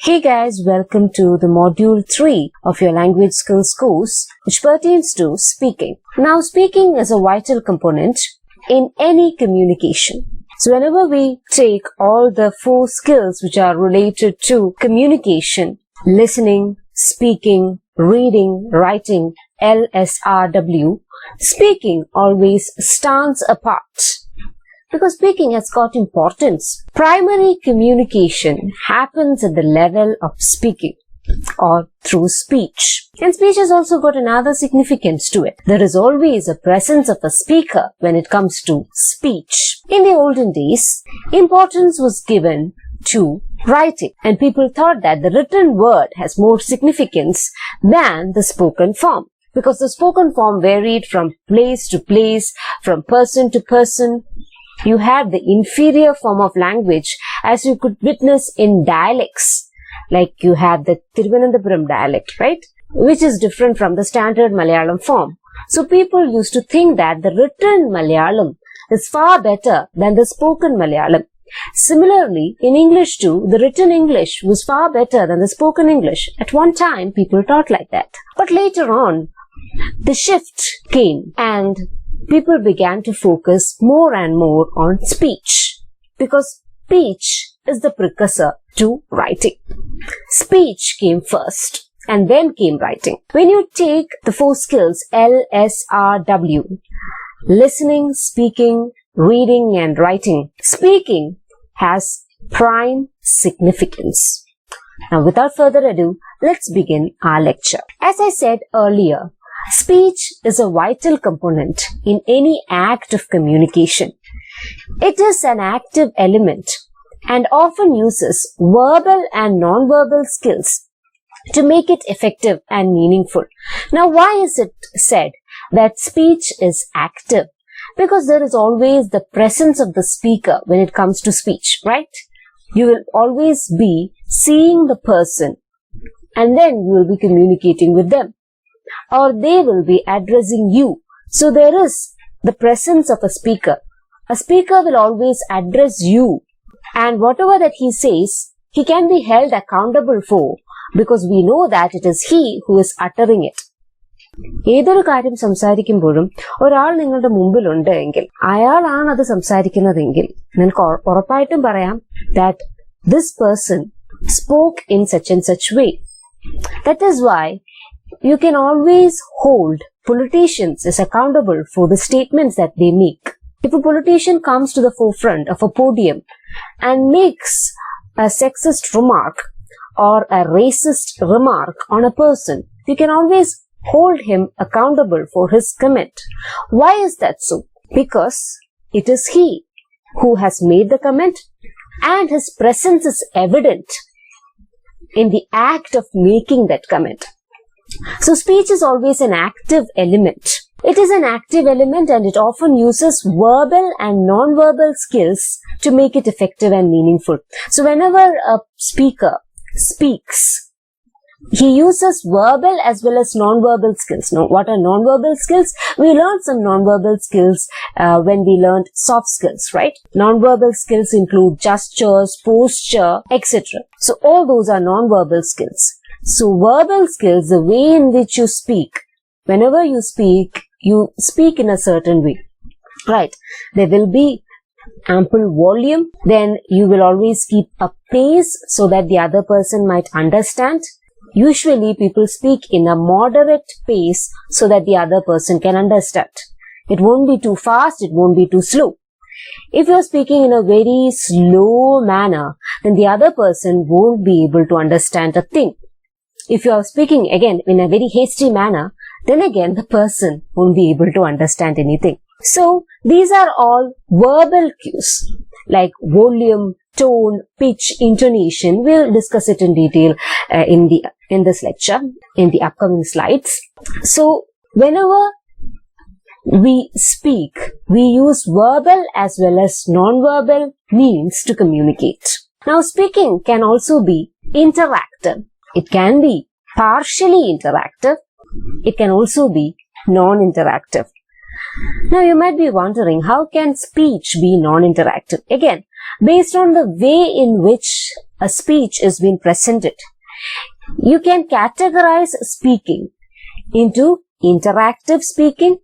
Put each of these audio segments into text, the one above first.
Hey guys, welcome to the module 3 of your language skills course, which pertains to speaking. Now, speaking is a vital component in any communication. So whenever we take all the 4 skills which are related to communication, listening, speaking, reading, writing, LSRW, speaking always stands apart. Because speaking has got importance. Primary communication happens at the level of speaking or through speech. And speech has also got another significance to it. There is always a presence of a speaker when it comes to speech. In the olden days, importance was given to writing, and people thought that the written word has more significance than the spoken form. Because the spoken form varied from place to place, from person to person. You had the inferior form of language, as you could witness in dialects. Like you have the Thiruvananthapuram dialect, right? Which is different from the standard Malayalam form. So people used to think that the written Malayalam is far better than the spoken Malayalam. Similarly, in English too, the written English was far better than the spoken English. At one time, people thought like that. But later on, the shift came and people began to focus more and more on speech, because speech is the precursor to writing. Speech came first and then came writing. When you take the 4 skills LSRW, listening, speaking, reading and writing, speaking has prime significance. Now without further ado, let's begin our lecture. As I said earlier, speech is a vital component in any act of communication. It is an active element and often uses verbal and non-verbal skills to make it effective and meaningful. Now, why is it said that speech is active? Because there is always the presence of the speaker when it comes to speech, right? You will always be seeing the person and then you will be communicating with them, or they will be addressing you. So there is the presence of a speaker. A speaker will always address you, and whatever that he says, he can be held accountable for, because we know that it is he who is uttering it. ഏതൊരു കാര്യം സംസാരിക്കുമ്പോഴും ഒരാൾ നിങ്ങളുടെ മുമ്പിലുണ്ട് എങ്കിൽ, അയാളാണ് അത് സംസാരിക്കുന്നതെങ്കിൽ, നിങ്ങൾക്ക് ഉറപ്പായിട്ടും പറയാം that this person spoke in such and such way. That is why you can always hold politicians as accountable for the statements that they make. If a politician comes to the forefront of a podium and makes a sexist remark or a racist remark on a person, you can always hold him accountable for his comment. Why is that so? Because it is he who has made the comment and his presence is evident in the act of making that comment. So speech is always an active element. It is an active element and it often uses verbal and non-verbal skills to make it effective and meaningful. So whenever a speaker speaks, he uses verbal as well as non-verbal skills. Now, what are non-verbal skills? We learned some non-verbal skills when we learned soft skills, right? Non-verbal skills include gestures, posture, etc. So all those are non-verbal skills. So verbal skills, the way in which you speak, whenever you speak in a certain way, right? There will be ample volume, then you will always keep a pace so that the other person might understand. Usually people speak in a moderate pace so that the other person can understand. It won't be too fast, it won't be too slow. If you are speaking in a very slow manner, then the other person won't be able to understand a thing. If you are speaking again in a very hasty manner, then again the person won't be able to understand anything. So these are all verbal cues like volume, tone, pitch, intonation. We'll discuss it in detail in this lecture, in the upcoming slides. So whenever we speak, we use verbal as well as non-verbal means to communicate. Now speaking can also be interactive. It can be partially interactive. It can also be non-interactive. Now you might be wondering, how can speech be non-interactive? Again, based on the way in which a speech is being presented, you can categorize speaking into interactive speaking,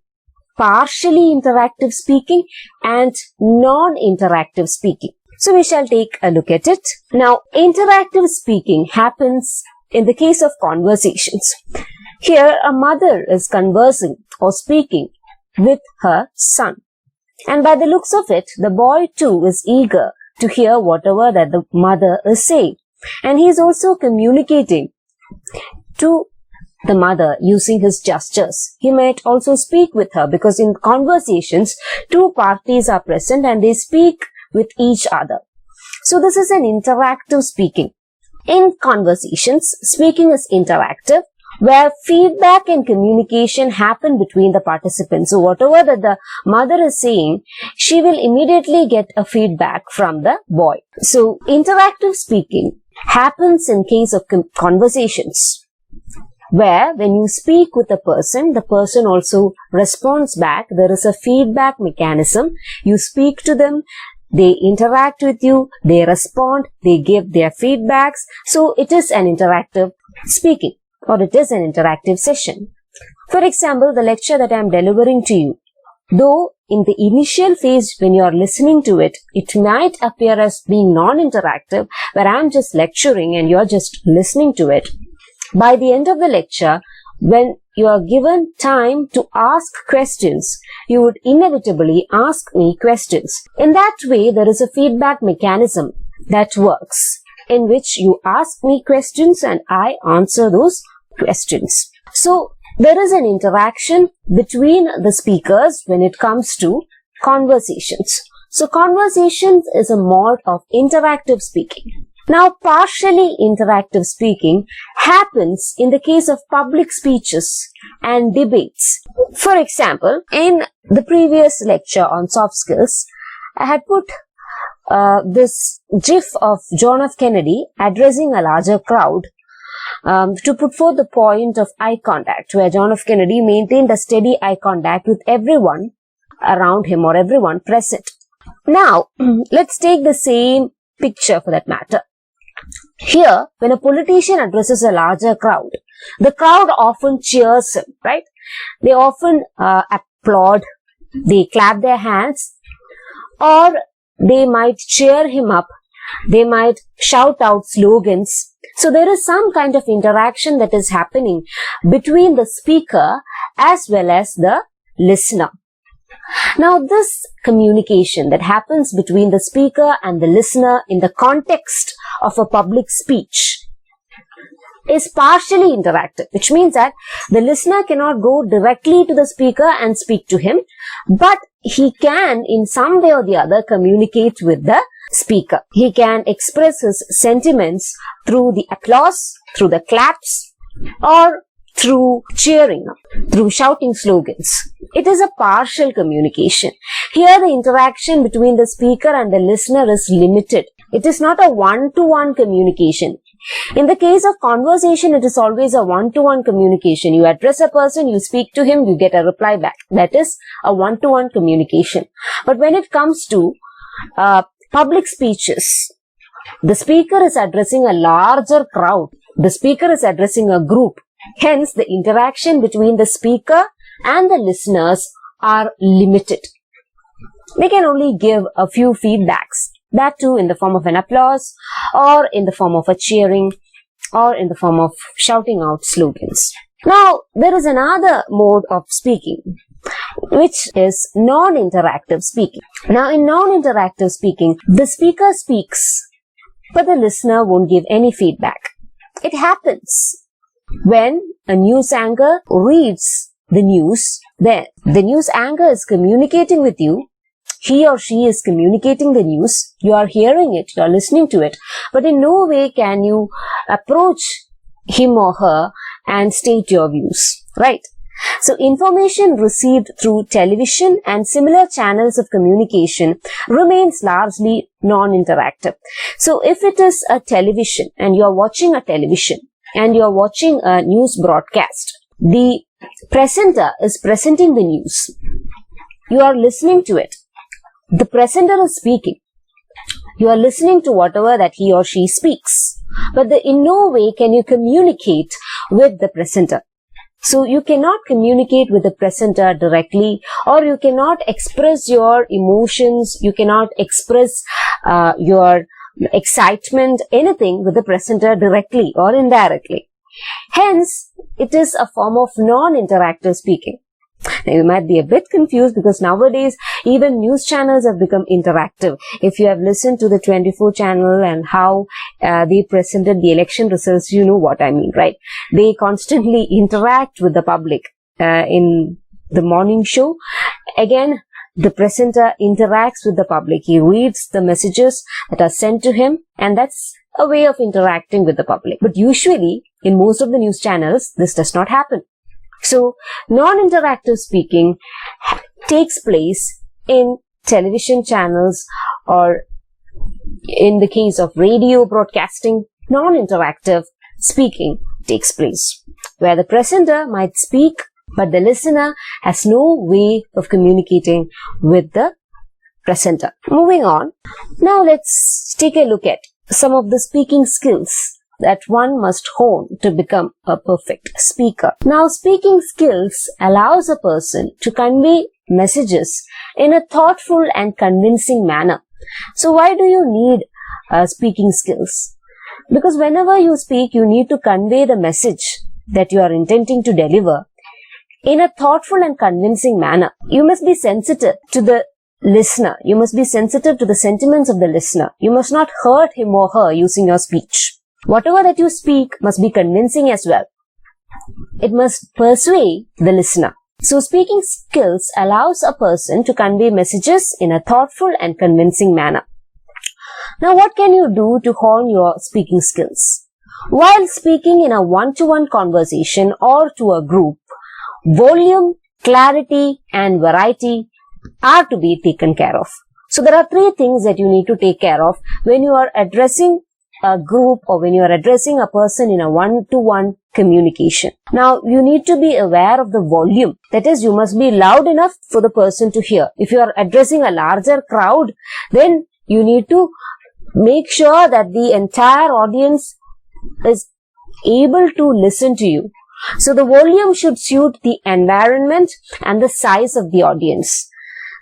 partially interactive speaking, and non-interactive speaking. So we shall take a look at it. Now, interactive speaking happens in the case of conversations. Here, a mother is conversing or speaking with her son. And by the looks of it, the boy too is eager to hear whatever that the mother is saying. And he is also communicating to the mother using his gestures. He might also speak with her, because in conversations, two parties are present and they speak with each other. So this is an interactive speaking. In conversations, speaking is interactive, where feedback and communication happen between the participants. So whatever that the mother is saying, she will immediately get a feedback from the boy. So interactive speaking happens in case of conversations, where when you speak with a person, the person also responds back. There is a feedback mechanism. You speak to them, they interact with you, they respond, they give their feedbacks. So it is an interactive speaking, or it is an interactive session. For example, the lecture that I am delivering to you, though in the initial phase when you are listening to it, it might appear as being non-interactive, where I am just lecturing and you are just listening to it. By the end of the lecture, when you are given time to ask questions, you would inevitably ask me questions. In that way, there is a feedback mechanism that works, in which you ask me questions and I answer those questions. So, there is an interaction between the speakers when it comes to conversations. So, conversations is a mode of interactive speaking. Now, partially interactive speaking happens in the case of public speeches and debates. For example, in the previous lecture on soft skills, I had put this GIF of John F. Kennedy addressing a larger crowd to put forth the point of eye contact, where John F. Kennedy maintained a steady eye contact with everyone around him or everyone present. Now, let's take the same picture for that matter. Here, when a politician addresses a larger crowd, the crowd often cheers him, right? They often applaud, they clap their hands, or they might cheer him up, they might shout out slogans. So there is some kind of interaction that is happening between the speaker as well as the listener. Now, this communication that happens between the speaker and the listener in the context of a public speech is partially interactive, which means that the listener cannot go directly to the speaker and speak to him, but he can in some way or the other communicate with the speaker. He can express his sentiments through the applause, through the claps, or through cheering, through shouting slogans. It is a partial communication. Here the interaction between the speaker and the listener is limited. It is not a one-to-one communication. In the case of conversation, it is always a one-to-one communication. You address a person, you speak to him, you get a reply back. That is a one-to-one communication. But when it comes to public speeches, the speaker is addressing a larger crowd. The speaker is addressing a group. Hence, the interaction between the speaker and the listeners are limited. They can only give a few feedbacks, that too in the form of an applause, or in the form of a cheering, or in the form of shouting out slogans. Now, there is another mode of speaking, which is non-interactive speaking. Now, in non-interactive speaking, the speaker speaks, but the listener won't give any feedback. It happens when a news anchor reads the news, then the news anchor is communicating with you. He or she is communicating the news. You are hearing it, you are listening to it, but in no way can you approach him or her and state your views, right? So, information received through television and similar channels of communication remains largely non-interactive. So, if it is a television and you are watching a television, and you are watching a news broadcast, the presenter is presenting the news. You are listening to it. The presenter is speaking. You are listening to whatever that he or she speaks. But in no way can you communicate with the presenter. So you cannot communicate with the presenter directly, or you cannot express your emotions, you cannot express your excitement, anything with the presenter directly or indirectly. Hence, it is a form of non-interactive speaking. Now, you might be a bit confused because nowadays even news channels have become interactive. If you have listened to the 24 channel and how they presented the election results, you know what I mean, right? They constantly interact with the public in the morning show. Again, the presenter interacts with the public. He reads the messages that are sent to him, and that's a way of interacting with the public. But usually, in most of the news channels, this does not happen. So, non-interactive speaking takes place in television channels, or in the case of radio broadcasting, non-interactive speaking takes place, where the presenter might speak, but the listener has no way of communicating with the presenter. Moving on, now let's take a look at some of the speaking skills that one must hone to become a perfect speaker. Now, speaking skills allows a person to convey messages in a thoughtful and convincing manner. So, why do you need speaking skills? Because whenever you speak, you need to convey the message that you are intending to deliver in a thoughtful and convincing manner. You must be sensitive to the listener. You must be sensitive to the sentiments of the listener. You must not hurt him or her using your speech. Whatever that you speak must be convincing as well. It must persuade the listener. So, speaking skills allows a person to convey messages in a thoughtful and convincing manner. Now, what can you do to hone your speaking skills? While speaking in a one-to-one conversation or to a group, volume, clarity, and variety are to be taken care of. So, there are three things that you need to take care of when you are addressing a group or when you are addressing a person in a one-to-one communication. Now, you need to be aware of the volume. That is, you must be loud enough for the person to hear. If you are addressing a larger crowd, then you need to make sure that the entire audience is able to listen to you. So, the volume should suit the environment and the size of the audience.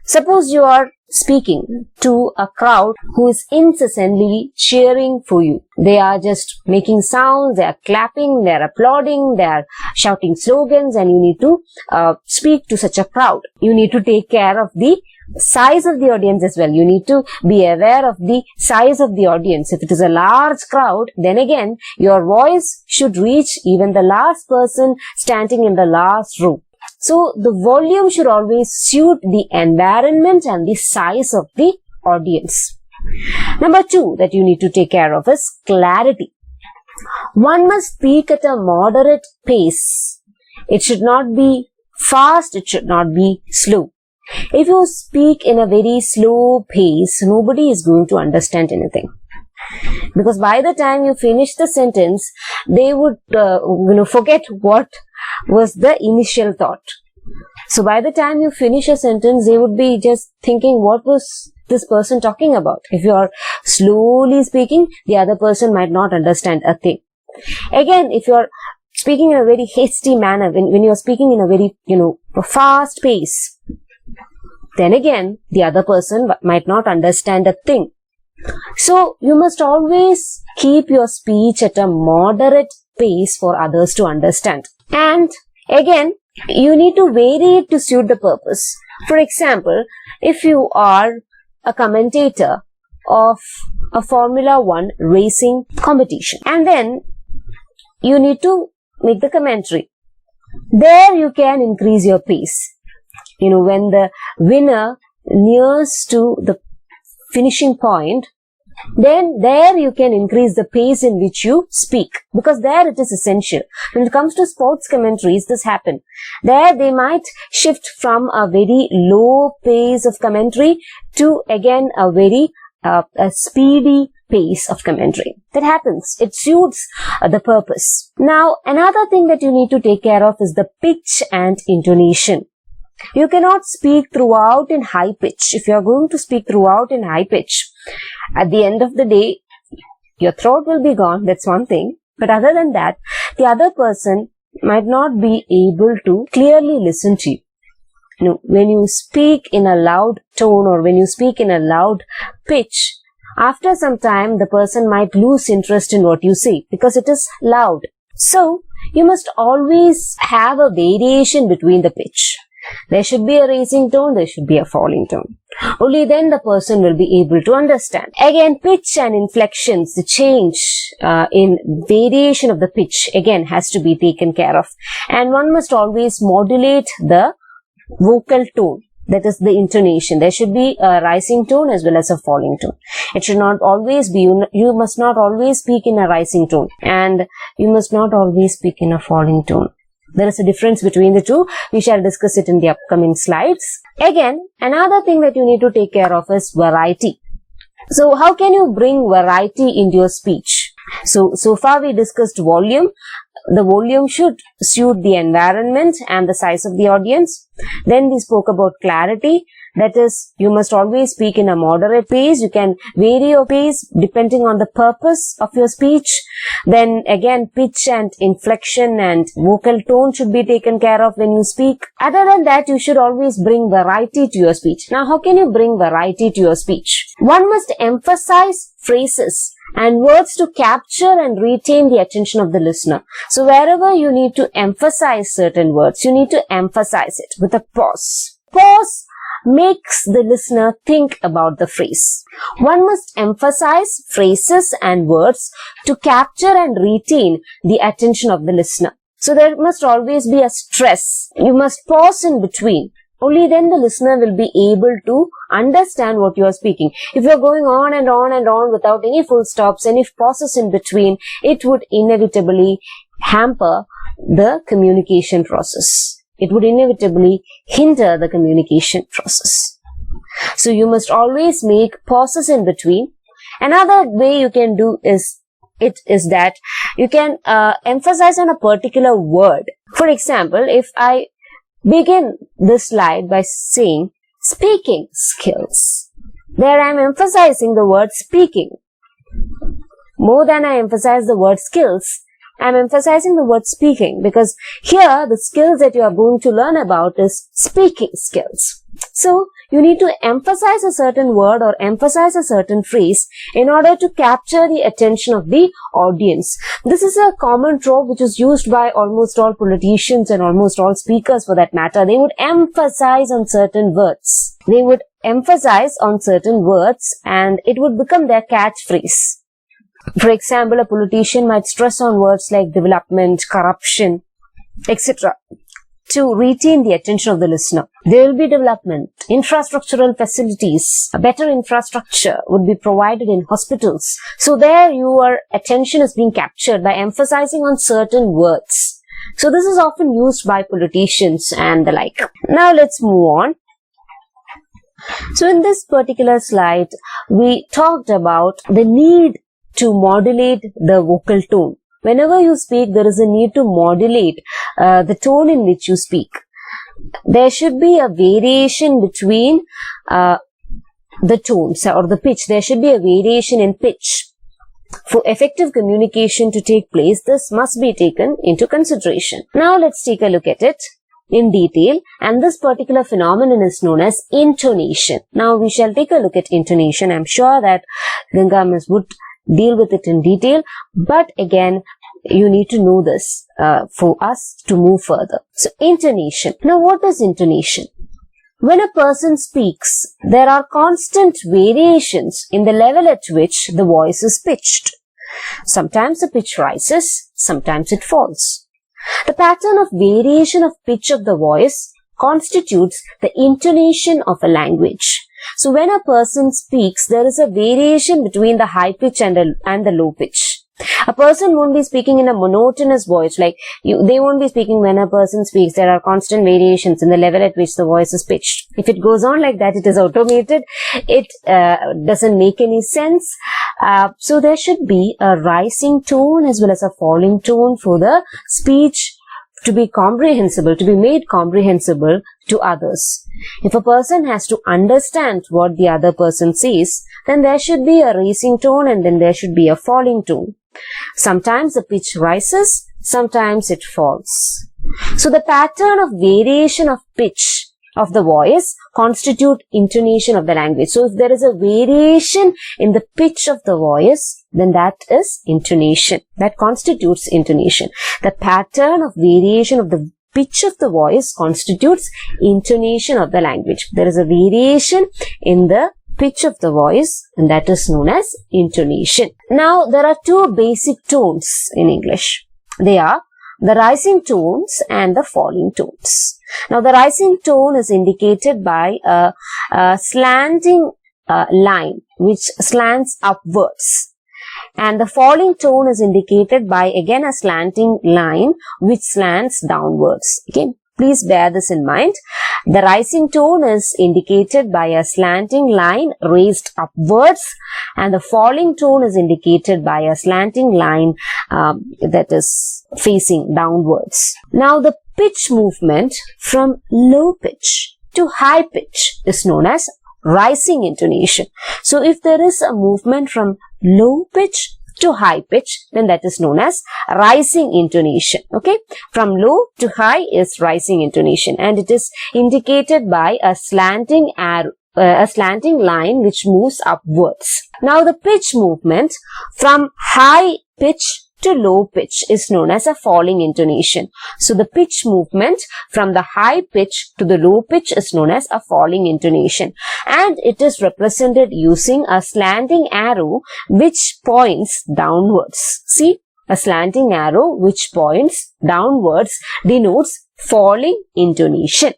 Suppose you are speaking to a crowd who is incessantly cheering for you. They are just making sounds, they are clapping, they are applauding, they are shouting slogans, and you need to speak to such a crowd. You need to take care of the size of the audience as well. You need to be aware of the size of the audience. If it is a large crowd, then again, your voice should reach even the last person standing in the last row. So, the volume should always suit the environment and the size of the audience. Number 2 that you need to take care of is clarity. One must speak at a moderate pace. It should not be fast, it should not be slow. If you speak in a very slow pace, nobody is going to understand anything. Because by the time you finish the sentence, they would forget what was the initial thought. So by the time you finish a sentence, they would be just thinking, what was this person talking about? If you are slowly speaking, the other person might not understand a thing. Again, if you are speaking in a very hasty manner, when you are speaking in a very, fast pace, then again, the other person might not understand a thing. So, you must always keep your speech at a moderate pace for others to understand. And again, you need to vary it to suit the purpose. For example, if you are a commentator of a Formula 1 racing competition, and then you need to make the commentary, there you can increase your pace. When the winner nears to the finishing point, then there you can increase the pace in which you speak, because there it is essential. When it comes to sports commentaries, this happens. There they might shift from a very low pace of commentary to again a very a speedy pace of commentary. That happens. It suits the purpose. Now, another thing that you need to take care of is the pitch and intonation. You cannot speak throughout in high pitch. If you are going to speak throughout in high pitch, At the end of the day, your throat will be gone, that's one thing. But other than that, the other person might not be able to clearly listen to you. When you speak in a loud tone or when you speak in a loud pitch, after some time the person might lose interest in what you say because it is loud. So, you must always have a variation between the pitch. There should be a rising tone, there should be a falling tone. Only then the person will be able to understand. Again, pitch and inflections, the change in variation of the pitch, again, has to be taken care of. And one must always modulate the vocal tone, that is the intonation. There should be a rising tone as well as a falling tone. It should not always be, you must not always speak in a rising tone and you must not always speak in a falling tone. There is a difference between the two. We shall discuss it in the upcoming slides. Again, another thing that you need to take care of is variety. So, how can you bring variety into your speech? So far we discussed volume. The volume should suit the environment and the size of the audience. Then we spoke about clarity. That is, you must always speak in a moderate pace. You can vary your pace depending on the purpose of your speech. Then again, pitch and inflection and vocal tone should be taken care of when you speak. Other than that, you should always bring variety to your speech. Now, how can you bring variety to your speech? One must emphasize phrases and words to capture and retain the attention of the listener. So wherever you need to emphasize certain words, you need to emphasize it with a pause. Pause makes the listener think about the phrase. One must emphasize phrases and words to capture and retain the attention of the listener. So there must always be a stress. You must pause in between. Only then the listener will be able to understand what you are speaking. If you are going on and on and on without any full stops, any pauses in between, it would inevitably hamper the communication process. It would inevitably hinder the communication process. So you must always make pauses in between. Another way you can do is that you can emphasize on a particular word. For example, if I begin this slide by saying speaking skills, there I am emphasizing the word speaking. More than I emphasize the word skills, I am emphasizing the word speaking, because here the skills that you are going to learn about is speaking skills. So you need to emphasize a certain word or emphasize a certain phrase in order to capture the attention of the audience. This is a common trope which is used by almost all politicians and almost all speakers for that matter. They would emphasize on certain words. They would emphasize on certain words and it would become their catchphrase. For example, a politician might stress on words like development, corruption, etc. to retain the attention of the listener. There will be development, infrastructural facilities, a better infrastructure would be provided in hospitals. So there your attention is being captured by emphasizing on certain words. So this is often used by politicians and the like. Now let's move on. So in this particular slide, we talked about the need to modulate the vocal tone. Whenever you speak, there is a need to modulate the tone in which you speak. There should be a variation between the tones or the pitch. There should be a variation in pitch. For effective communication to take place, this must be taken into consideration. Now let's take a look at it in detail, and this particular phenomenon is known as intonation. Now we shall take a look at intonation. I'm sure that Ganga Miss would deal with it in detail, but again, you need to know this for us to move further. So, intonation. Now, what is intonation? When a person speaks, there are constant variations in the level at which the voice is pitched. Sometimes the pitch rises, sometimes it falls. The pattern of variation of pitch of the voice constitutes the intonation of a language. So when a person speaks, there is a variation between the high pitch and the low pitch. A person won't be speaking in a monotonous voice, like they won't be speaking when a person speaks. There are constant variations in the level at which the voice is pitched. If it goes on like that, it is automated. It doesn't make any sense. So there should be a rising tone as well as a falling tone for the speech to be comprehensible, to be made comprehensible to others. If a person has to understand what the other person says, then there should be a rising tone and then there should be a falling tone. Sometimes the pitch rises, sometimes it falls. So the pattern of variation of pitch of the voice constitute intonation of the language. So if there is a variation in the pitch of the voice, then that is intonation. That constitutes intonation. The pattern of variation of the pitch of the voice constitutes intonation of the language. There is a variation in the pitch of the voice and that is known as intonation. Now there are two basic tones in English. They are the rising tones and the falling tones. Now the rising tone is indicated by a slanting line which slants upwards. And the falling tone is indicated by again a slanting line which slants downwards. Okay, please bear this in mind. The rising tone is indicated by a slanting line raised upwards and the falling tone is indicated by a slanting line that is facing downwards. Now the pitch movement from low pitch to high pitch is known as rising intonation. So if there is a movement from low pitch to high pitch, then that is known as rising intonation. Okay, from low to high is rising intonation and it is indicated by a slanting arrow, a slanting line which moves upwards. Now the pitch movement from high pitch to low pitch is known as a falling intonation. So the pitch movement from the high pitch to the low pitch is known as a falling intonation and it is represented using a slanting arrow which points downwards. See, a slanting arrow which points downwards denotes falling intonation.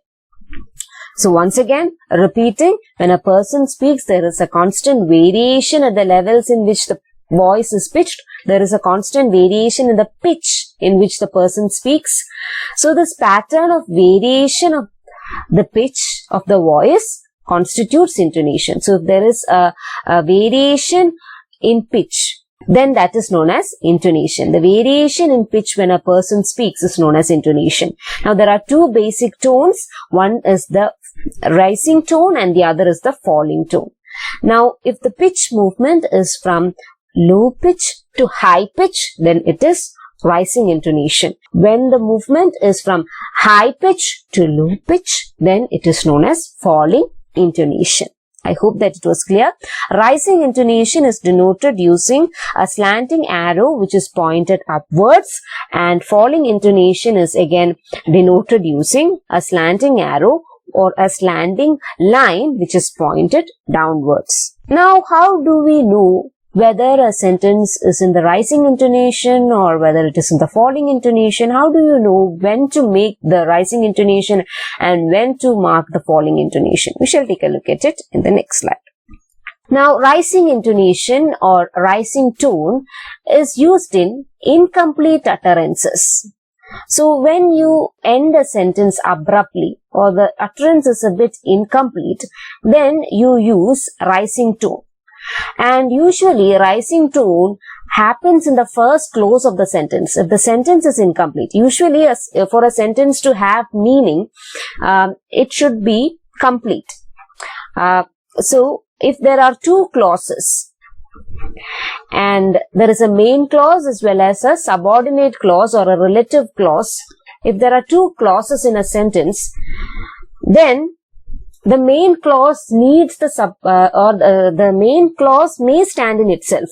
So once again, repeating, when a person speaks, there is a constant variation at the levels in which the voice is pitched. There is a constant variation in the pitch in which the person speaks. So this pattern of variation of the pitch of the voice constitutes intonation. So if there is a variation in pitch, then that is known as intonation. The variation in pitch when a person speaks is known as intonation. Now there are two basic tones. One is the rising tone and the other is the falling tone. Now if the pitch movement is from low pitch to high pitch, then it is rising intonation. When the movement is from high pitch to low pitch, then it is known as falling intonation. I hope that it was clear. Rising intonation is denoted using a slanting arrow which is pointed upwards and falling intonation is again denoted using a slanting arrow or a slanting line which is pointed downwards. Now how do we know whether a sentence is in the rising intonation or whether it is in the falling intonation? How do you know when to make the rising intonation and when to mark the falling intonation? We shall take a look at it in the next slide. Now, rising intonation or rising tone is used in incomplete utterances. So, when you end a sentence abruptly or the utterance is a bit incomplete, then you use rising tone. And usually rising tone happens in the first clause of the sentence. If the sentence is incomplete, usually for a sentence to have meaning, it should be complete. So if there are two clauses and there is a main clause as well as a subordinate clause or a relative clause, if there are two clauses in a sentence, then the main clause needs the main clause may stand in itself,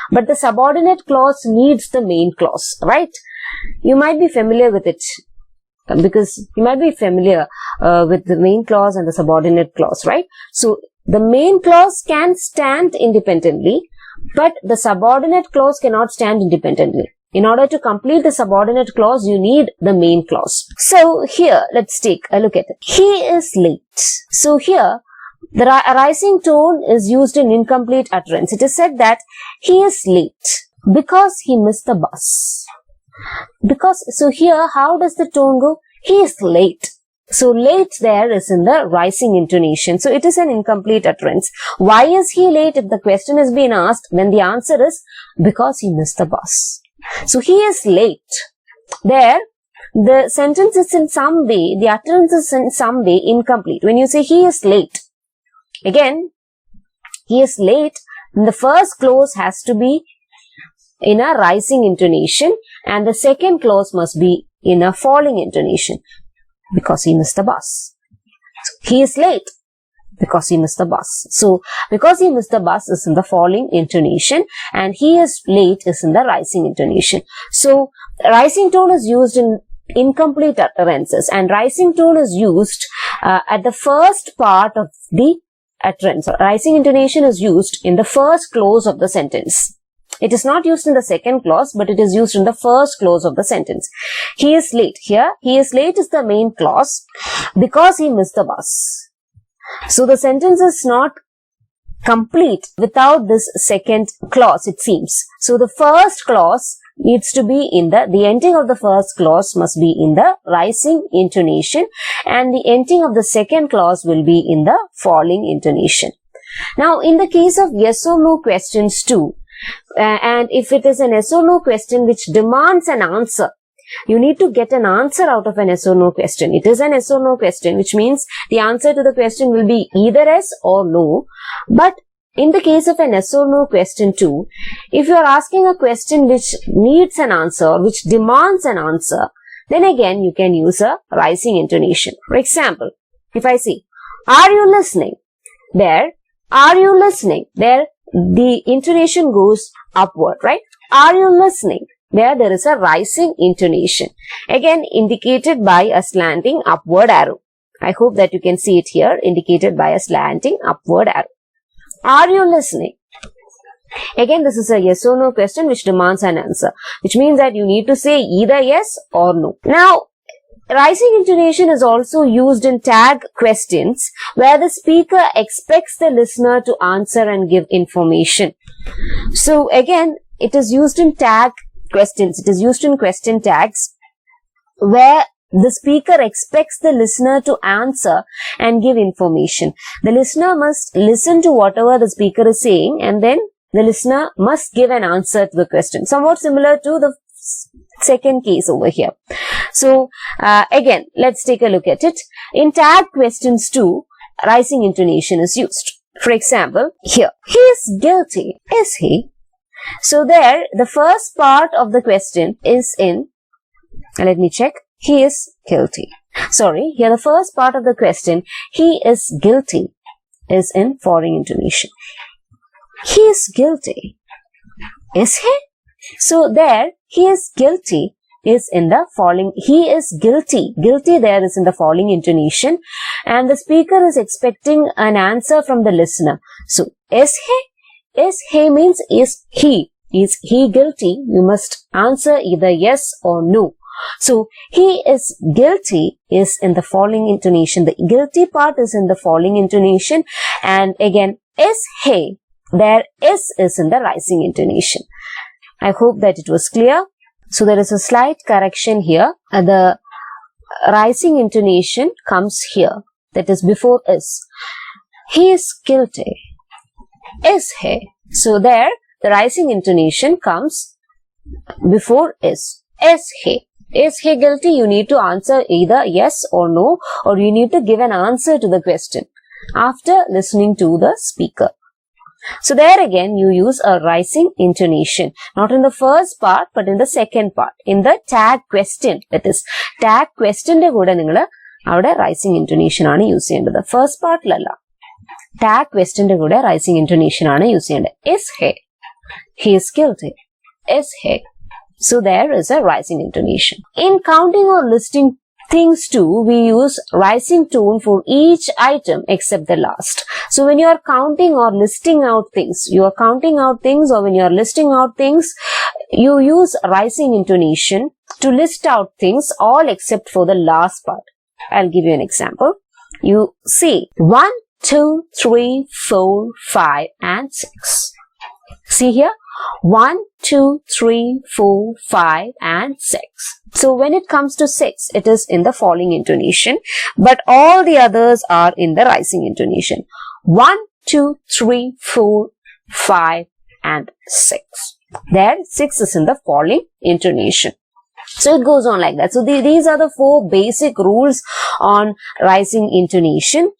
but the subordinate clause needs the main clause, right? You might be familiar with it because you might be familiar with the main clause and the subordinate clause, right? So the main clause can stand independently, but the subordinate clause cannot stand independently. In order to complete the subordinate clause, you need the main clause. So here, let's take a look at it. He is late. So here, the rising tone is used in incomplete utterance. It is said that he is late because he missed the bus. So here, how does the tone go? He is late. So late there is in the rising intonation. So it is an incomplete utterance. Why is he late? If the question is being asked, then the answer is because he missed the bus. So he is late. There, the sentence is in some way, the utterance is in some way incomplete. When you say he is late, again, he is late the first clause has to be in a rising intonation and the second clause must be in a falling intonation because he missed the bus. He is late because he missed the bus. So, because he missed the bus is in the falling intonation and he is late is in the rising intonation. So, rising tone is used in incomplete utterances and rising tone is used at the first part of the utterance. Rising intonation is used in the first clause of the sentence. It is not used in the second clause, but it is used in the first clause of the sentence. He is late. Here, he is late is the main clause because he missed the bus. So, the sentence is not complete without this second clause, it seems. So, the first clause needs to be in the ending of the first clause must be in the rising intonation and the ending of the second clause will be in the falling intonation. Now, in the case of yes or no questions too, and if it is an yes or no question which demands an answer, you need to get an answer out of an yes or no question. It is an yes or no question, which means the answer to the question will be either yes or no. But in the case of an yes or no question too, if you are asking a question which needs an answer, which demands an answer, then again you can use a rising intonation. For example, if I say, are you listening? There, are you listening? There, the intonation goes upward, right? Are you listening? There is a rising intonation. Again, indicated by a slanting upward arrow. I hope that you can see it here, indicated by a slanting upward arrow. Are you listening? Again, this is a yes or no question which demands an answer, which means that you need to say either yes or no. Now, rising intonation is also used in tag questions where the speaker expects the listener to answer and give information. So, again, it is used in tag questions. It is used in question tags where the speaker expects the listener to answer and give information. The listener must listen to whatever the speaker is saying and then the listener must give an answer to the question. Somewhat similar to the second case over here. So, again, let's take a look at it. In tag questions too, rising intonation is used. For example, here, he is guilty. Is he? So, there, the first part of the question is in, let me check, he is guilty. Sorry, here the first part of the question, he is guilty, is in falling intonation. He is guilty. Is he? So, there, he is guilty is in the falling, he is guilty. Guilty there is in the falling intonation and the speaker is expecting an answer from the listener. So, is he? Is he means is he. Is he guilty? You must answer either yes or no. So, he is guilty is in the falling intonation. The guilty part is in the falling intonation and again, is he? There is in the rising intonation. I hope that it was clear. So, there is a slight correction here. The rising intonation comes here. That is before is. He is guilty. Is he? So, there the rising intonation comes before is. Is he? Is he guilty? You need to answer either yes or no or you need to give an answer to the question after listening to the speaker. So, there again you use a rising intonation, not in the first part but in the second part, in the tag question. That is, tag question de kuda ningal avade rising intonation aanu use cheyendathu. First part lalla. Tag question de kuda rising intonation aanu use cheyendathu. Is he? He is guilty. Is he? So, there is a rising intonation. In counting or listing things too, we use rising tone for each item except the last. So, when you are counting or listing out things, or when you are listing out things, you use rising intonation to list out things all except for the last part. I'll give you an example. You see 1, 2, 3, 4, 5 and 6. See here? 1, 2, 3, 4, 5 and 6. So, when it comes to 6, it is in the falling intonation, but all the others are in the rising intonation. 1, 2, 3, 4, 5 and 6. There, 6 is in the falling intonation. So, it goes on like that. So, these are the 4 basic rules on rising intonation.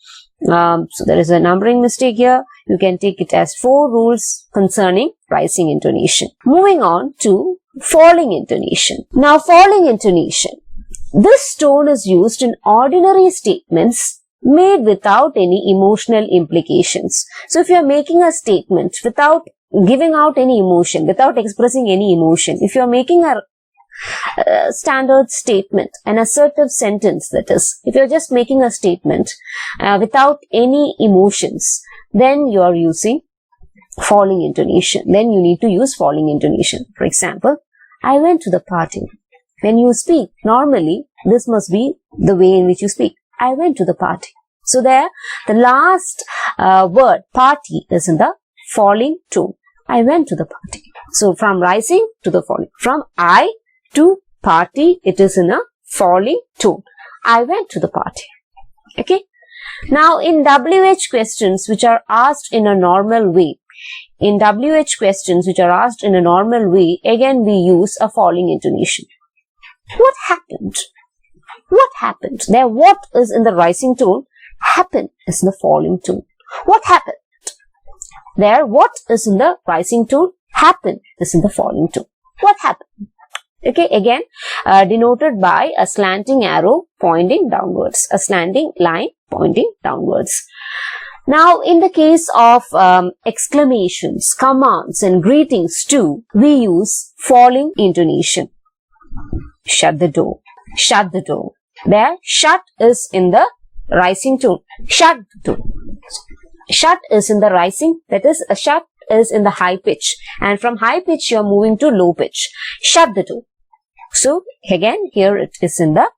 So there is a numbering mistake here. You can take it as 4 rules concerning rising intonation. Moving on to falling intonation. Now, falling intonation. This tone is used in ordinary statements made without any emotional implications. So if you are making a statement without giving out any emotion, without expressing any emotion, if you are making a standard statement, an assertive sentence, that is, if you are just making a statement without any emotions, then you are using falling intonation. Then you need to use falling intonation. For example, I went to the party. When you speak, normally, this must be the way in which you speak. I went to the party. So there, the last word, party, is in the falling tone. I went to the party. So from rising to the falling. From I to party, it is in a falling tone. I went to the party. Okay. Now, in WH questions which are asked in a normal way, again we use a falling intonation. What happened? What happened? There, what is in the rising tone? Happen is in the falling tone. What happened? There, what is in the rising tone? Happen is in the falling tone. What happened? Okay, again, denoted by a slanting arrow pointing downwards, a slanting line pointing downwards. Now, in the case of exclamations, commands and greetings too, we use falling intonation. Shut the door. Shut the door. There, shut is in the rising tone. Shut the door. Shut is in the rising, that is, a shut is in the high pitch, and from high pitch you are moving to low pitch. Shut the door. So, again, here it is in the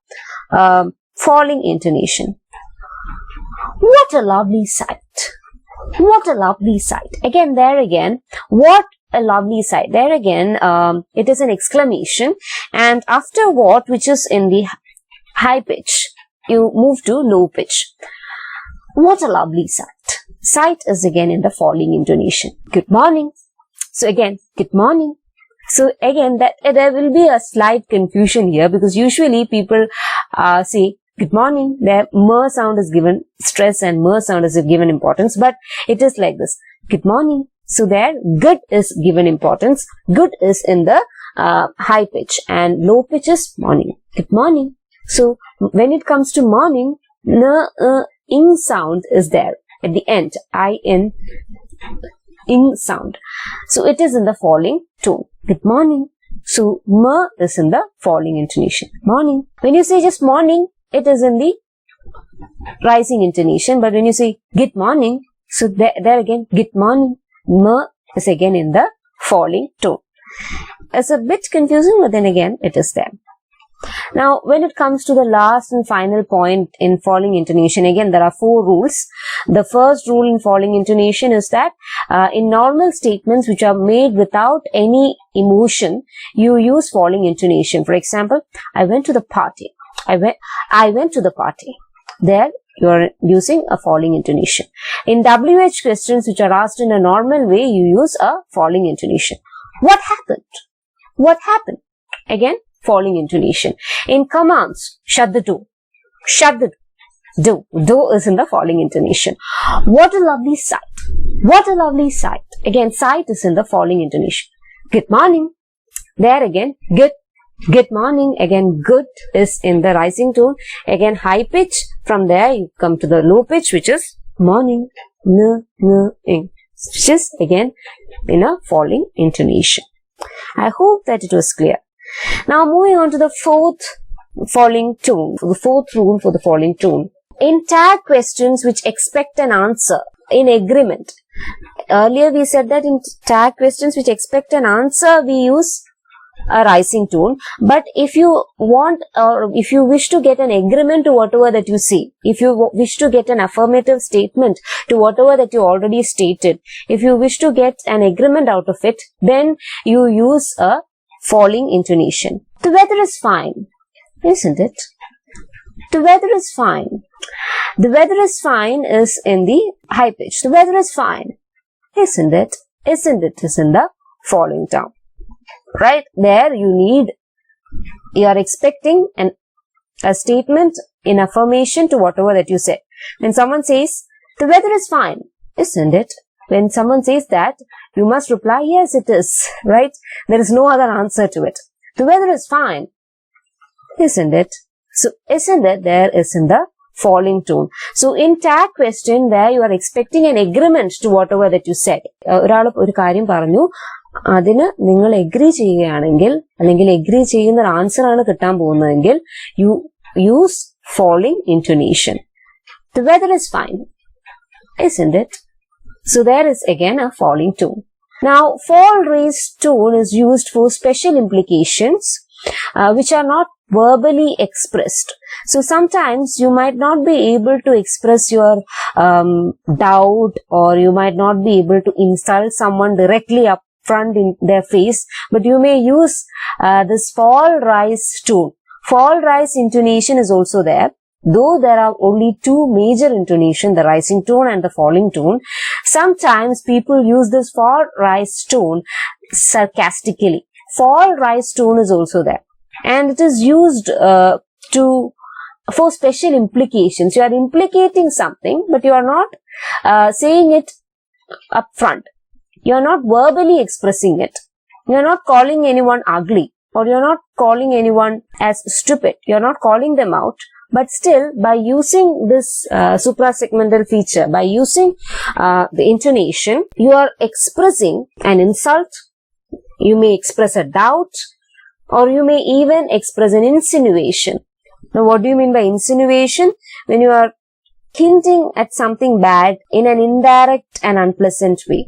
falling intonation. What a lovely sight. What a lovely sight. Again, there again, what a lovely sight. There again, it is an exclamation, and after what, which is in the high pitch, you move to low pitch. What a lovely sight. Sight is again in the falling intonation. Good morning. So again, good morning. So again, that there will be a slight confusion here, because usually people say good morning. Their mer sound is given stress and mer sound is given importance, but it is like this. Good morning. So there, good is given importance. Good is in the high pitch, and low pitch is morning. Good morning. So when it comes to morning, ing sound is there at the end. I-N, ing sound. So it is in the falling tone. Good morning. So mer is in the falling intonation. Morning. When you say just morning, it is in the rising intonation. But when you say good morning, so there again, good morning, mer is again in the falling tone. It's a bit confusing, but then again, it is there. Now, when it comes to the last and final point in falling intonation, again, there are 4 rules. The first rule in falling intonation is that in normal statements which are made without any emotion, you use falling intonation. For example, I went to the party. I went to the party. There, you are using a falling intonation. In WH questions which are asked in a normal way, you use a falling intonation. What happened? What happened? Again, falling intonation. In commands, shut the door. Shut the door. Door is in the falling intonation. What a lovely sight. What a lovely sight. Again, sight is in the falling intonation. Good morning. There again, good. Good morning. Again, good is in the rising tone. Again, high pitch. From there, you come to the low pitch, which is morning. Ing. Which is again in a falling intonation. I hope that it was clear. Now, moving on to the 4th falling tone, the 4th rule for the falling tone. In tag questions which expect an answer in agreement. Earlier we said that in tag questions which expect an answer, we use a rising tone. But if you want, or if you wish to get an agreement to whatever that you say, if you wish to get an affirmative statement to whatever that you already stated, if you wish to get an agreement out of it, then you use a falling intonation. The weather is fine, isn't it? The weather is fine. The weather is fine is in the high pitch. The weather is fine, isn't it? Isn't it is in the falling tone. Right there, you are expecting a statement in affirmation to whatever that you said. When someone says, The weather is fine, isn't it? When someone says that, you must reply, yes, it is, right? There is no other answer to it. The weather is fine, isn't it? So, isn't it there is in the falling tone. So, in tag question where you are expecting an agreement to whatever that you said, ഒരാൾ ഒരു കാര്യം പറഞ്ഞു, അതിന് നിങ്ങൾ agree ചെയ്യുകയാണെങ്കിൽ അല്ലെങ്കിൽ agree ചെയ്യുന്ന ഒരു ആൻസർ ആണ് കിട്ടാൻ പോകുന്നതെങ്കിൽ you use falling intonation. The weather is fine, isn't it? So there is again a falling tone. Now, fall raised tone is used for special implications which are not verbally expressed. So sometimes you might not be able to express your doubt, or you might not be able to insult someone directly up front in their face, but you may use this fall rise tone. Fall rise intonation is also there. Though there are only two major intonation, the rising tone and the falling tone, sometimes people use this fall rise tone sarcastically. Fall rise tone is also there, and it is used for special implications. You are implicating something, but you are not saying it up front. You are not verbally expressing it. You are not calling anyone ugly, or you are not calling anyone as stupid. You are not calling them out. But still, by using this suprasegmental feature, by using the intonation, you are expressing an insult, you may express a doubt, or you may even express an insinuation. Now, what do you mean by insinuation? When you are hinting at something bad in an indirect and unpleasant way.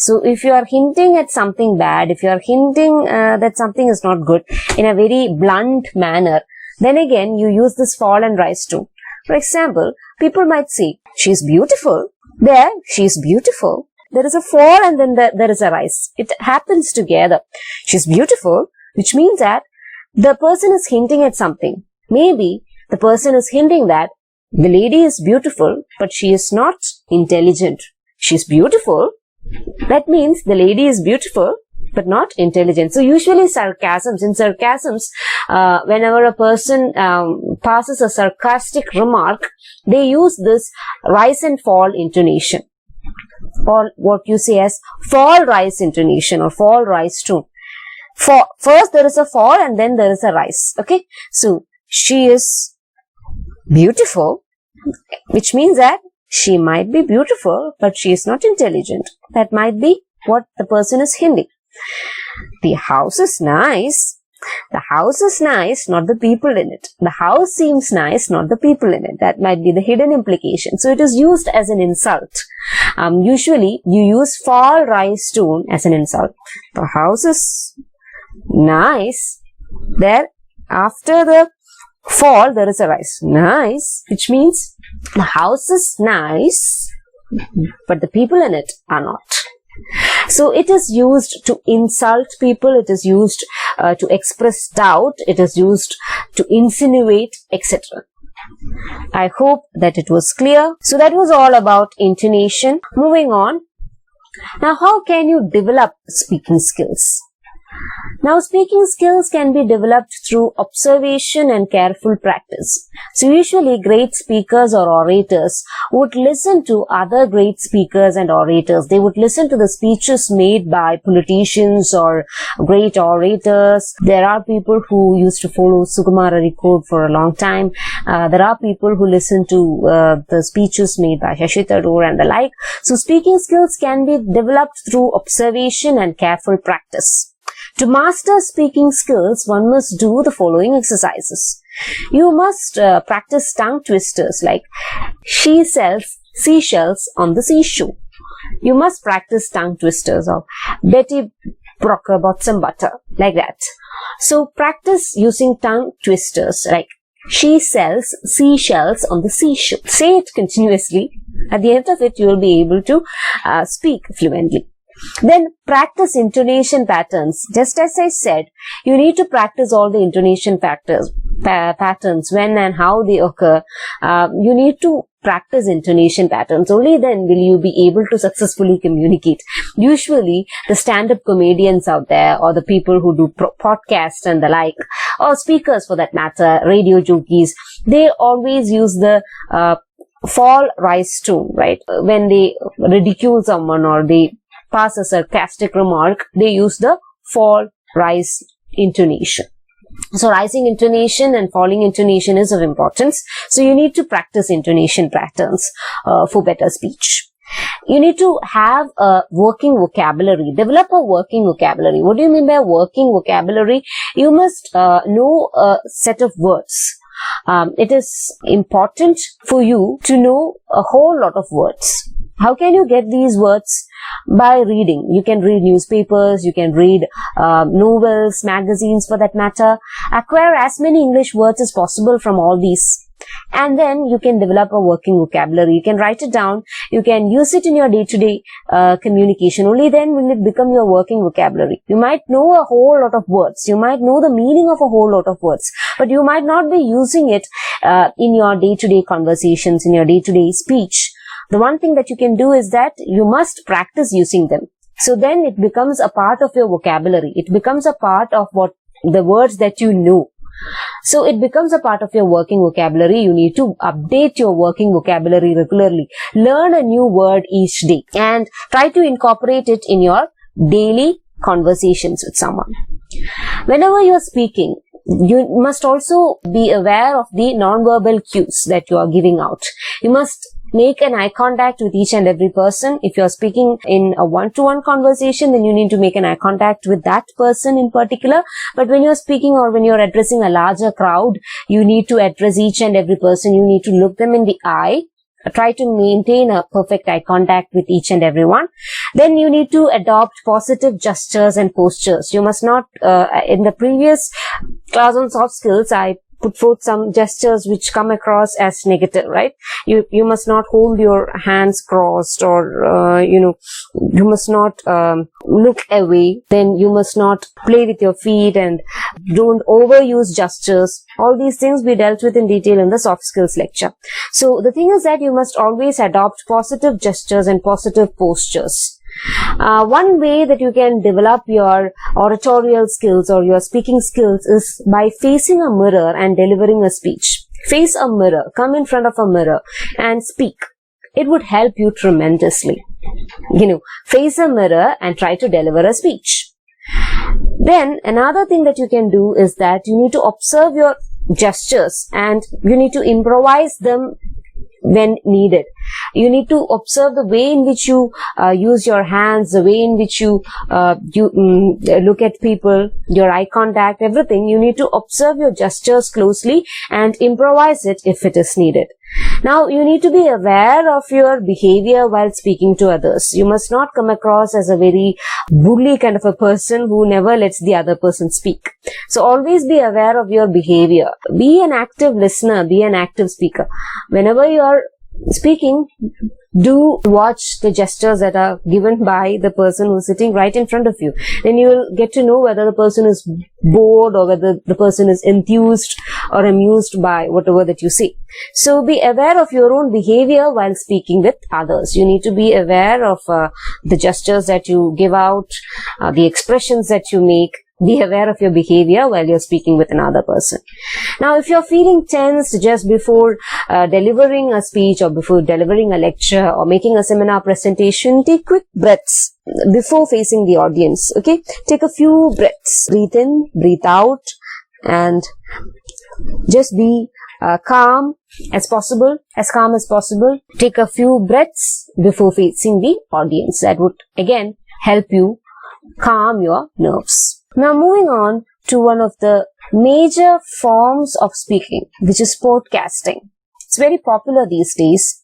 So, if you are hinting at something bad, if you are hinting that something is not good in a very blunt manner, then again, you use this fall and rise tone. For example, people might say, she is beautiful. There, she is beautiful. There is a fall and then there is a rise. It happens together. She is beautiful, which means that the person is hinting at something. Maybe the person is hinting that the lady is beautiful, but she is not intelligent. She is beautiful. That means the lady is beautiful, but not intelligent. So usually sarcasms, whenever a person passes a sarcastic remark, they use this rise and fall intonation, or what you say as fall rise intonation or fall rise tone. First there is a fall and then there is a rise. Okay, so she is beautiful, which means that she might be beautiful, but she is not intelligent. That might be what the person is hinting. The house is nice. The house is nice, not the people in it. The house seems nice, not the people in it. That might be the hidden implication. So it is used as an insult. Usually you use fall rise tone as an insult. The house is nice. There, after the fall, there is a rise. Nice, which means the house is nice, but the people in it are not. So it is used to insult people, it is used to express doubt, it is used to insinuate, etc. I hope that it was clear. So that was all about intonation. Moving on. Now, how can you develop speaking skills? Now, speaking skills can be developed through observation and careful practice. So, usually great speakers or orators would listen to other great speakers and orators. They would listen to the speeches made by politicians or great orators. There are people who used to follow Sukumarari code for a long time. There are people who listen to the speeches made by Shashi Tharoor and the like. So, speaking skills can be developed through observation and careful practice. To master speaking skills, one must do the following exercises. You must practice tongue twisters like she sells seashells on the seashore. You must practice tongue twisters of Betty Brocker bought some butter, like that. So practice using tongue twisters like she sells seashells on the seashore. Say it continuously. At the end of it, you will be able to speak fluently. Then practice intonation patterns. Just as I said, you need to practice all the intonation patterns, when and how they occur. You need to practice intonation patterns. Only then will you be able to successfully communicate. Usually, the stand-up comedians out there, or the people who do podcasts and the like, or speakers for that matter, radio jockeys, they always use the fall, rise tone, right? When they ridicule someone or they pass a sarcastic remark, they use the fall, rise intonation. So rising intonation and falling intonation is of importance. So you need to practice intonation patterns for better speech. You need to have a working vocabulary. Develop a working vocabulary. What do you mean by working vocabulary? You must know a set of words. It is important for you to know a whole lot of words. How can you get these words? By reading. You can read newspapers, you can read novels, magazines for that matter. Acquire as many English words as possible from all these. And then you can develop a working vocabulary. You can write it down. You can use it in your day-to-day communication. Only then will it become your working vocabulary. You might know a whole lot of words. You might know the meaning of a whole lot of words. But you might not be using it in your day-to-day conversations, in your day-to-day speech. The one thing that you can do is that you must practice using them. So then it becomes a part of your vocabulary. It becomes a part of what the words that you know. So it becomes a part of your working vocabulary. You need to update your working vocabulary regularly. Learn a new word each day and try to incorporate it in your daily conversations with someone. Whenever you're speaking, you must also be aware of the non-verbal cues that you are giving out. You must make an eye contact with each and every person. If you're speaking in a one-to-one conversation, then you need to make an eye contact with that person in particular. But when you're speaking or when you're addressing a larger crowd, you need to address each and every person. You need to look them in the eye. Try to maintain a perfect eye contact with each and everyone. Then you need to adopt positive gestures and postures. You must not, in the previous class on soft skills, I put forth some gestures which come across as negative, right? You must not hold your hands crossed, or you must not look away. Then you must not play with your feet, and don't overuse gestures. All these things we dealt with in detail in the soft skills lecture. So the thing is that you must always adopt positive gestures and positive postures. One way that you can develop your oratorial skills or your speaking skills is by facing a mirror and delivering a speech. Face a mirror, come in front of a mirror and speak. It would help you tremendously. Face a mirror and try to deliver a speech. Then another thing that you can do is that you need to observe your gestures and you need to improvise them when needed. You need to observe the way in which you use your hands, the way in which you look at people, your eye contact, everything. You need to observe your gestures closely and improvise it if it is needed. Now, you need to be aware of your behavior while speaking to others. You must not come across as a very bully kind of a person who never lets the other person speak. So, always be aware of your behavior. Be an active listener, be an active speaker. Whenever you are speaking, do watch the gestures that are given by the person who's sitting right in front of you. Then you will get to know whether the person is bored or whether the person is enthused or amused by whatever that you say. So be aware of your own behavior while speaking with others. You need to be aware of the gestures that you give out, the expressions that you make. Be aware of your behavior while you're speaking with another person. Now, if you're feeling tense just before delivering a speech or before delivering a lecture or making a seminar presentation, take quick breaths before facing the audience. Okay? Take a few breaths. Breathe in, breathe out, and just be calm as possible, as calm as possible. Take a few breaths before facing the audience. That would again help you calm your nerves. Now, moving on to one of the major forms of speaking, which is podcasting. It's very popular these days,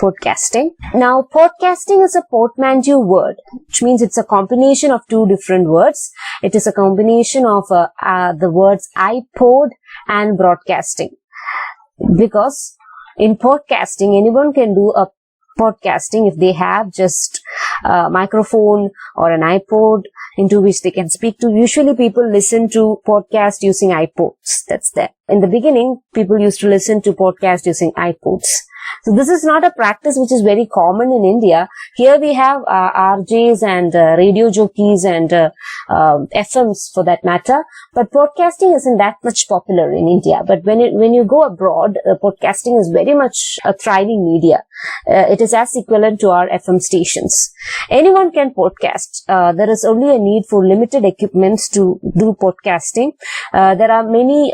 podcasting. Now, podcasting is a portmanteau word, which means it's a combination of two different words. It is a combination of the words iPod and broadcasting. Because in podcasting, anyone can do a podcasting if they have just a microphone or an iPod into which they can speak to. Usually people listen to podcasts using iPods. That's there. In the beginning, people used to listen to podcasts using iPods. So this is not a practice which is very common in India. Here we have RJs and radio jockeys and FMs for that matter. But podcasting isn't that much popular in India. But when you go abroad, podcasting is very much a thriving media. It is as equivalent to our FM stations. Anyone can podcast. There is only a need for limited equipment to do podcasting. There are many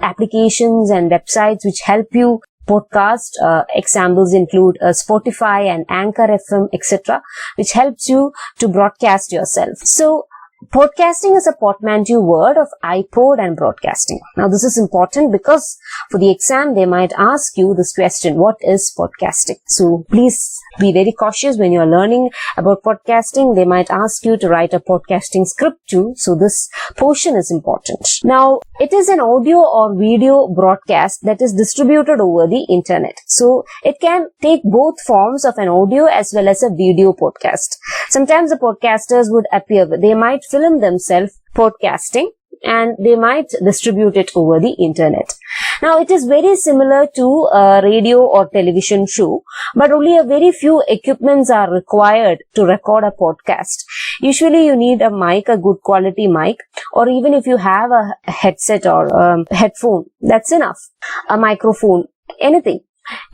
applications and websites which help you podcast. Examples include Spotify and Anchor FM, etc., which helps you to broadcast yourself. So, podcasting is a portmanteau word of iPod and broadcasting. Now, this is important because for the exam, they might ask you this question, what is podcasting? So, please be very cautious when you're learning about podcasting. They might ask you to write a podcasting script too. So, this portion is important. Now, it is an audio or video broadcast that is distributed over the internet. So, it can take both forms of an audio as well as a video podcast. Sometimes the podcasters would appear, they might film themselves podcasting and they might distribute it over the internet. Now, it is very similar to a radio or television show, but only a very few equipments are required to record a podcast. Usually, you need a mic, a good quality mic, or even if you have a headset or headphone, that's enough. A microphone, anything.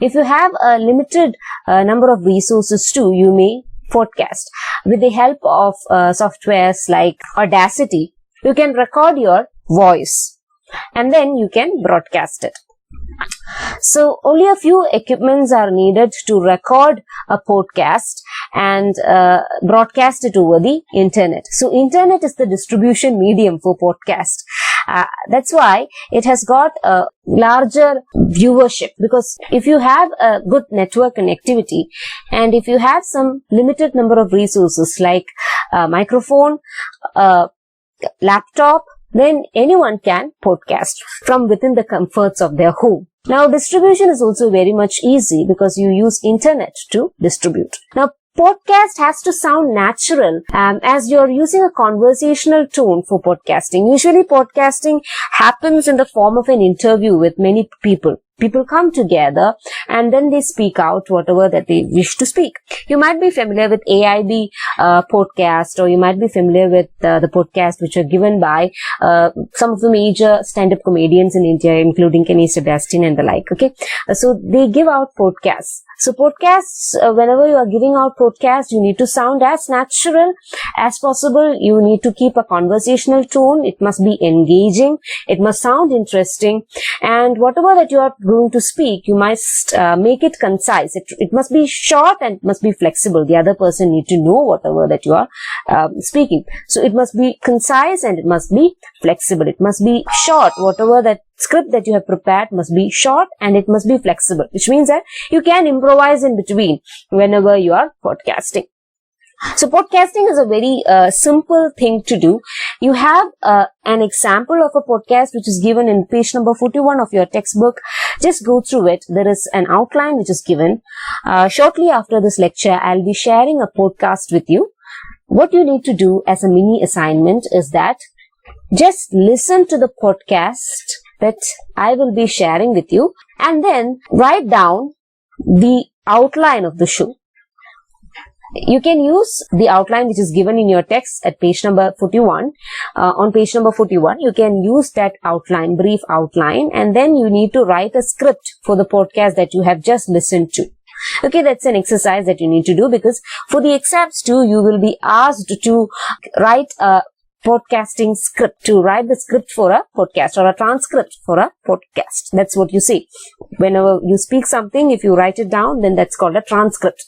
If you have a limited number of resources too, you may podcast. With the help of softwares like Audacity, you can record your voice and then you can broadcast it. So, only a few equipments are needed to record a podcast and broadcast it over the internet. So, internet is the distribution medium for podcast. That's why it has got a larger viewership, because if you have a good network connectivity and if you have some limited number of resources like a microphone, a laptop, then anyone can podcast from within the comforts of their home. Now, distribution is also very much easy because you use internet to distribute. Now, podcast has to sound natural as you're using a conversational tone for podcasting. Usually, podcasting happens in the form of an interview with many people. People come together and then they speak out whatever that they wish to speak. You might be familiar with AIB podcast, or you might be familiar with the podcast which are given by some of the major stand-up comedians in India, including Kenny Sebastian and the like. Okay, so they give out podcasts. So podcasts, whenever you are giving out podcasts, you need to sound as natural as possible. You need to keep a conversational tone. It must be engaging. It must sound interesting. And whatever that you are going to speak, you must make it concise. It must be short and it must be flexible. The other person need to know whatever that you are speaking. So it must be concise and it must be flexible. It must be short. Whatever that script that you have prepared must be short and it must be flexible, which means that you can improvise in between whenever you are podcasting. So podcasting is a very simple thing to do. You have an example of a podcast which is given in page number 41 of your textbook. Just go through it. There is an outline which is given. Shortly after this lecture, I'll be sharing a podcast with you. What you need to do as a mini assignment is that just listen to the podcast that I will be sharing with you and then write down the outline of the show. You can use the outline which is given in your text at page number 41. On page number 41, you can use that outline, brief outline, and then you need to write a script for the podcast that you have just listened to. Okay, that's an exercise that you need to do, because for the exams too, you will be asked to write a podcasting script, to write the script for a podcast or a transcript for a podcast. That's what you say. Whenever you speak something, if you write it down, then that's called a transcript.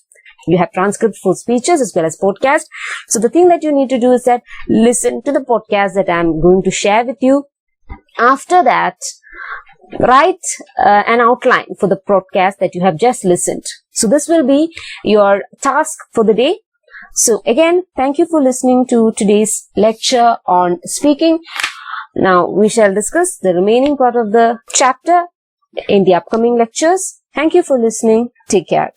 You have transcripts for speeches as well as podcast. So the thing that you need to do is that listen to the podcast that I'm going to share with you. After that, write an outline for the podcast that you have just listened. So this will be your task for the day. So again, thank you for listening to today's lecture on speaking. Now we shall discuss the remaining part of the chapter in the upcoming lectures. Thank you for listening. Take care.